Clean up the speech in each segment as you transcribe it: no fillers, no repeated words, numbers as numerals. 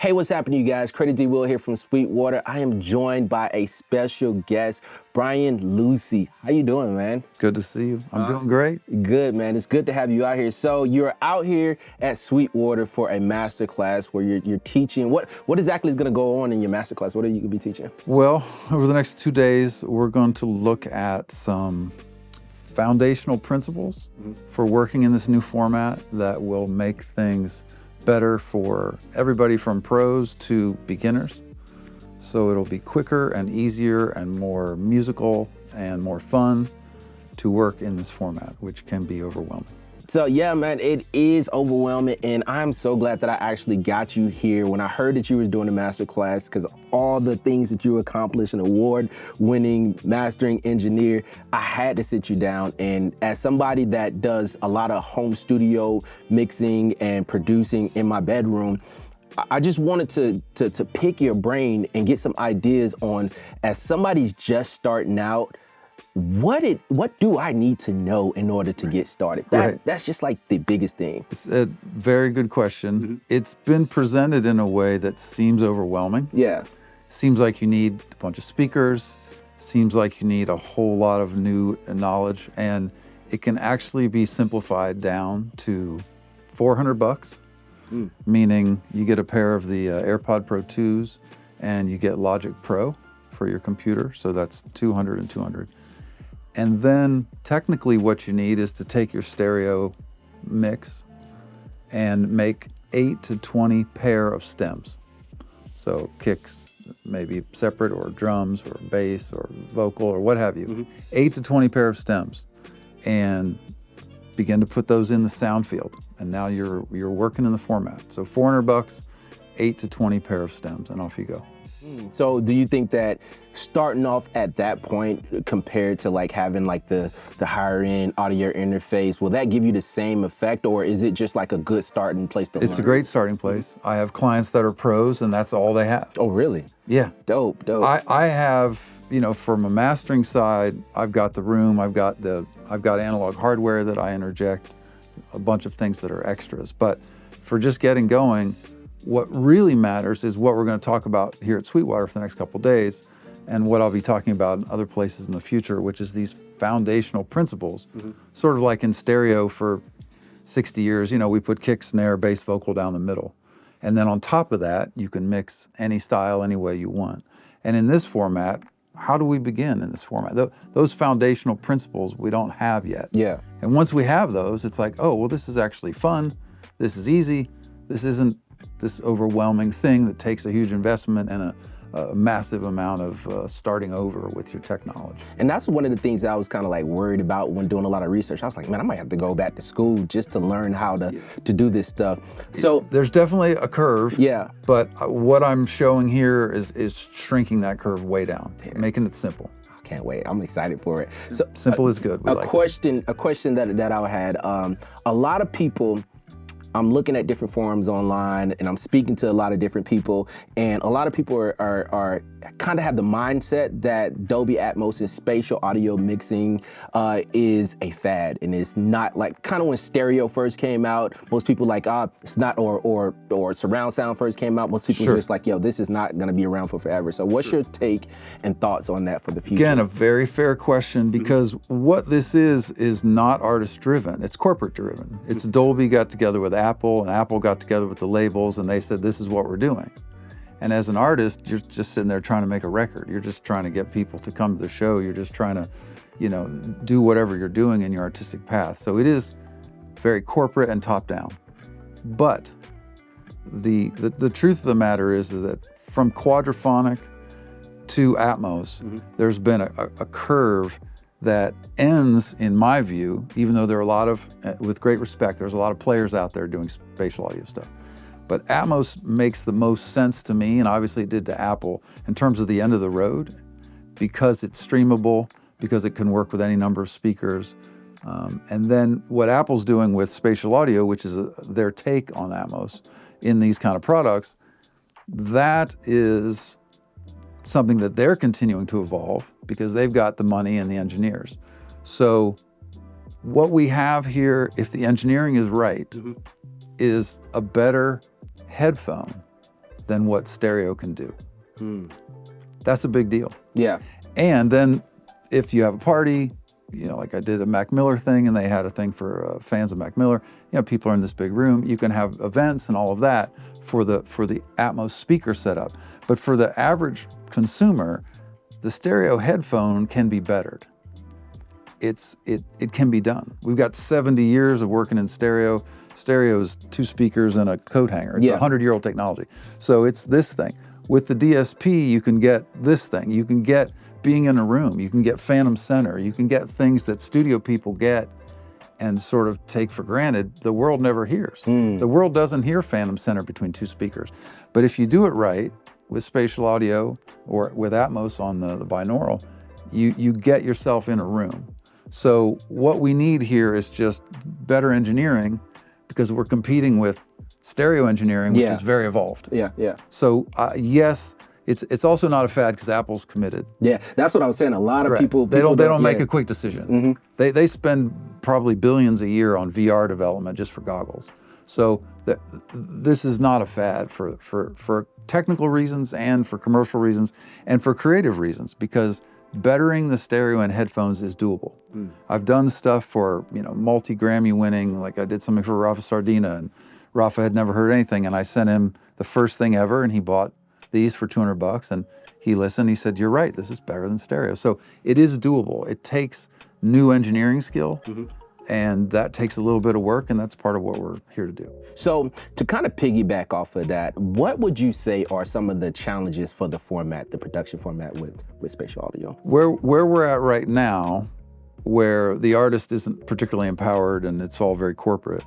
Hey, what's happening, you guys? Credit D. Will here from Sweetwater. I am joined by a special guest, Brian Lucey. How you doing, man? Good to see you. I'm doing great. Good, man. It's good to have you out here. So you're out here at Sweetwater for a master class where you're teaching. What exactly is going to go on in your master class? What are you going to be teaching? Well, over the next 2 days, we're going to look at some foundational principles for working in this new format that will make things better for everybody from pros to beginners. So it'll be quicker and easier and more musical and more fun to work in this format, which can be overwhelming. So yeah, man, it is overwhelming, and I'm so glad that I actually got you here when I heard that you was doing a master class, because all the things that you accomplished, an award-winning mastering engineer, I had to sit you down. And as somebody that does a lot of home studio mixing and producing in my bedroom, I just wanted to pick your brain and get some ideas on, as somebody's just starting out, what do I need to know in order to get started? That's just like the biggest thing. It's a very good question. It's been presented in a way that seems overwhelming. Yeah. Seems like you need a bunch of speakers, seems like you need a whole lot of new knowledge, and it can actually be simplified down to $400, meaning you get a pair of the AirPod Pro 2s and you get Logic Pro for your computer, so that's $200 and $200. And then technically what you need is to take your stereo mix and make 8 to 20 pair of stems. So kicks, maybe separate, or drums or bass or vocal or what have you. 8 to 20 pair of stems, and begin to put those in the sound field. And now you're working in the format. So $400, 8 to 20 pair of stems, and off you go. So do you think that starting off at that point compared to like having like the higher end audio interface, will that give you the same effect, or is it just like a good starting place to learn? It's a great starting place. I have clients that are pros and that's all they have. Oh, really? Yeah. Dope. I have, from a mastering side, I've got the room, I've got analog hardware that I interject, a bunch of things that are extras. But for just getting going, what really matters is what we're going to talk about here at Sweetwater for the next couple of days, and what I'll be talking about in other places in the future, which is these foundational principles, sort of like in stereo for 60 years, we put kick, snare, bass, vocal down the middle. And then on top of that, you can mix any style any way you want. And in this format, how do we begin in this format? Those foundational principles we don't have yet. Yeah. And once we have those, it's like, oh, well, this is actually fun. This is easy. This isn't this overwhelming thing that takes a huge investment and a massive amount of starting over with your technology. And that's one of the things that I was kind of like worried about when doing a lot of research. I was like, man, I might have to go back to school just to learn how to do this stuff. So there's definitely a curve. Yeah. But what I'm showing here is shrinking that curve way down, making it simple. I can't wait. I'm excited for it. So simple is good. A question that I had. A lot of people, I'm looking at different forums online and I'm speaking to a lot of different people, and a lot of people are kind of have the mindset that Dolby Atmos and spatial audio mixing is a fad, and it's not like, kind of when stereo first came out, most people like, it's not, or surround sound first came out, most people were just like, yo, this is not gonna be around for forever. So what's your take and thoughts on that for the future? Again, a very fair question, because what this is not artist driven, it's corporate driven. It's Dolby got together with Apple, and Apple got together with the labels, and they said, this is what we're doing. And as an artist, you're just sitting there trying to make a record. You're just trying to get people to come to the show. You're just trying to, do whatever you're doing in your artistic path. So it is very corporate and top down. But the truth of the matter is that from quadraphonic to Atmos, there's been a curve that ends, in my view, even though there are a lot of, with great respect, there's a lot of players out there doing spatial audio stuff. But Atmos makes the most sense to me, and obviously it did to Apple, in terms of the end of the road, because it's streamable, because it can work with any number of speakers. And then what Apple's doing with spatial audio, which is their take on Atmos in these kind of products, that is something that they're continuing to evolve because they've got the money and the engineers. So what we have here, if the engineering is right, is a better headphone than what stereo can do. That's a big deal. Yeah. And then if you have a party, like I did a Mac Miller thing, and they had a thing for fans of Mac Miller, people are in this big room, you can have events and all of that for the Atmos speaker setup. But for the average consumer, the stereo headphone can be bettered. It can be done. We've got 70 years of working in stereo. Stereo is 2 speakers and a coat hanger. It's a 100-year-old technology. So it's this thing. With the DSP, you can get this thing. You can get being in a room. You can get phantom center. You can get things that studio people get and sort of take for granted. The world never hears. The world doesn't hear phantom center between 2 speakers. But if you do it right with spatial audio or with Atmos on the binaural, you get yourself in a room. So what we need here is just better engineering, because we're competing with stereo engineering, which is very evolved. Yeah. So yes, it's also not a fad because Apple's committed. Yeah, that's what I was saying. A lot of people they don't make a quick decision. They spend probably billions a year on VR development just for goggles. So this is not a fad for technical reasons and for commercial reasons and for creative reasons, because bettering the stereo and headphones is doable. I've done stuff for multi-Grammy winning, like I did something for Rafa Sardina, and Rafa had never heard anything, and I sent him the first thing ever, and he bought these for $200, and he listened. He said, "You're right. This is better than stereo." So it is doable. It takes new engineering skill, and that takes a little bit of work, and that's part of what we're here to do. So to kind of piggyback off of that, what would you say are some of the challenges for the format, the production format with spatial audio? Where we're at right now, where the artist isn't particularly empowered and it's all very corporate,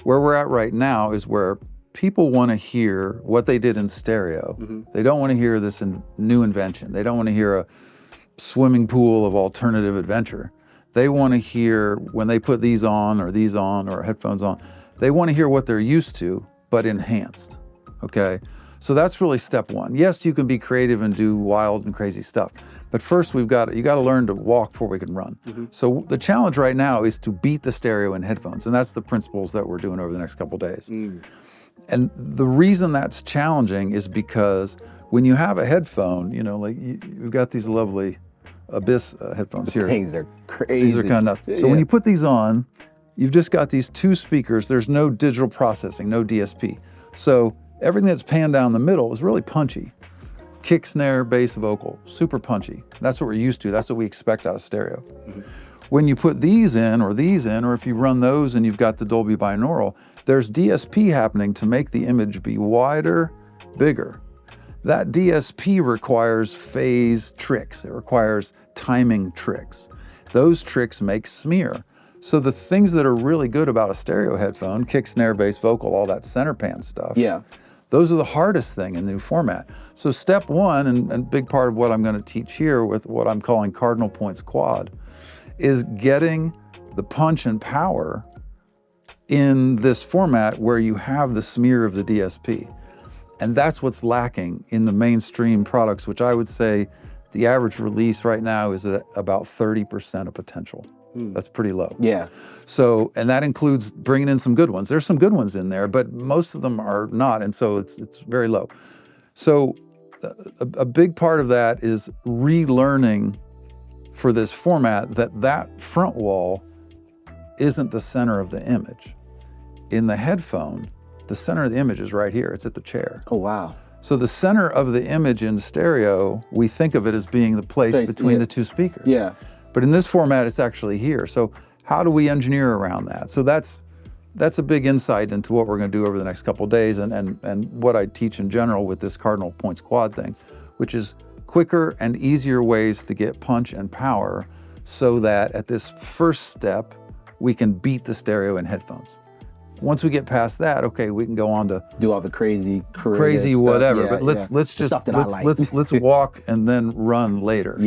where we're at right now is where people want to hear what they did in stereo. They don't want to hear this new invention. They don't want to hear a swimming pool of alternative adventure. They want to hear, when they put these on or headphones on, they want to hear what they're used to, but enhanced, okay? So that's really step one. Yes, you can be creative and do wild and crazy stuff, but first you got to learn to walk before we can run. So the challenge right now is to beat the stereo in headphones, and that's the principles that we're doing over the next couple days. And the reason that's challenging is because when you have a headphone, like you've got these lovely Abyss headphones here. Things are crazy. These are kind of nuts. So when you put these on, you've just got these 2 speakers. There's no digital processing, no DSP. So everything that's panned down the middle is really punchy. Kick, snare, bass, vocal, super punchy. That's what we're used to. That's what we expect out of stereo. When you put these in, or if you run those and you've got the Dolby binaural, there's DSP happening to make the image be wider, bigger. That DSP requires phase tricks. It requires timing tricks. Those tricks make smear. So the things that are really good about a stereo headphone, kick, snare, bass, vocal, all that center pan stuff, those are the hardest thing in the new format. So step one, and big part of what I'm going to teach here with what I'm calling cardinal points quad, is getting the punch and power in this format where you have the smear of the DSP. And that's what's lacking in the mainstream products, which I would say the average release right now is at about 30% of potential. That's pretty low. Yeah. So, and that includes bringing in some good ones. There's some good ones in there, but most of them are not, and so it's very low. So a big part of that is relearning for this format that front wall isn't the center of the image. In the headphone, the center of the image is right here. It's at the chair. Oh, wow. So the center of the image in stereo, we think of it as being the place between the 2 speakers. Yeah. But in this format, it's actually here. So how do we engineer around that? So that's a big insight into what we're going to do over the next couple of days, and what I teach in general with this cardinal points quad thing, which is quicker and easier ways to get punch and power, so that at this first step, we can beat the stereo in headphones. Once we get past that, okay, we can go on to do all the crazy whatever. Yeah, but let's walk and then run later.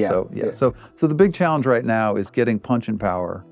So the big challenge right now is getting punch and power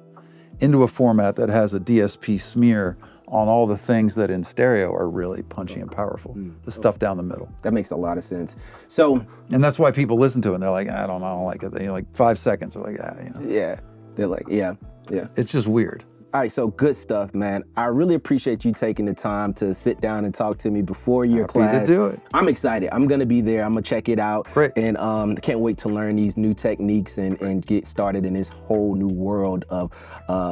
into a format that has a DSP smear on all the things that in stereo are really punchy and powerful. The stuff down the middle. That makes a lot of sense. So, and that's why people listen to it and they're like, I don't like it. They like 5 seconds. They're like, Yeah. They're like, yeah. It's just weird. All right, so good stuff, man. I really appreciate you taking the time to sit down and talk to me before your Happy class. to do it. I'm excited. I'm gonna be there. I'm gonna check it out. Great. And can't wait to learn these new techniques and get started in this whole new world of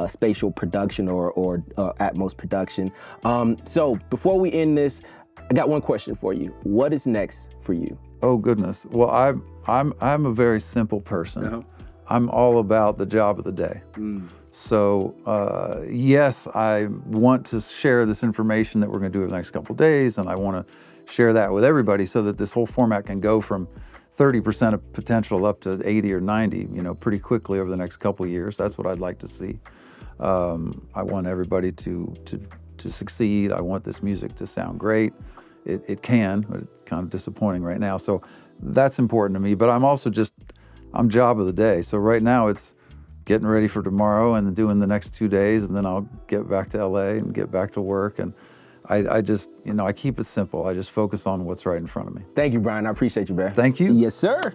spatial production or Atmos production. So before we end this, I got one question for you. What is next for you? Oh goodness. Well, I'm a very simple person. Uh-huh. I'm all about the job of the day. So yes, I want to share this information that we're going to do over the next couple of days, and I want to share that with everybody so that this whole format can go from 30% of potential up to 80 or 90, pretty quickly over the next couple of years. That's what I'd like to see. I want everybody to succeed. I want this music to sound great. It can, but it's kind of disappointing right now. So that's important to me. But I'm also I'm job of the day. So right now it's getting ready for tomorrow and doing the next 2 days, and then I'll get back to LA and get back to work. And I just, I keep it simple. I just focus on what's right in front of me. Thank you, Brian. I appreciate you, man. Thank you. Yes, sir.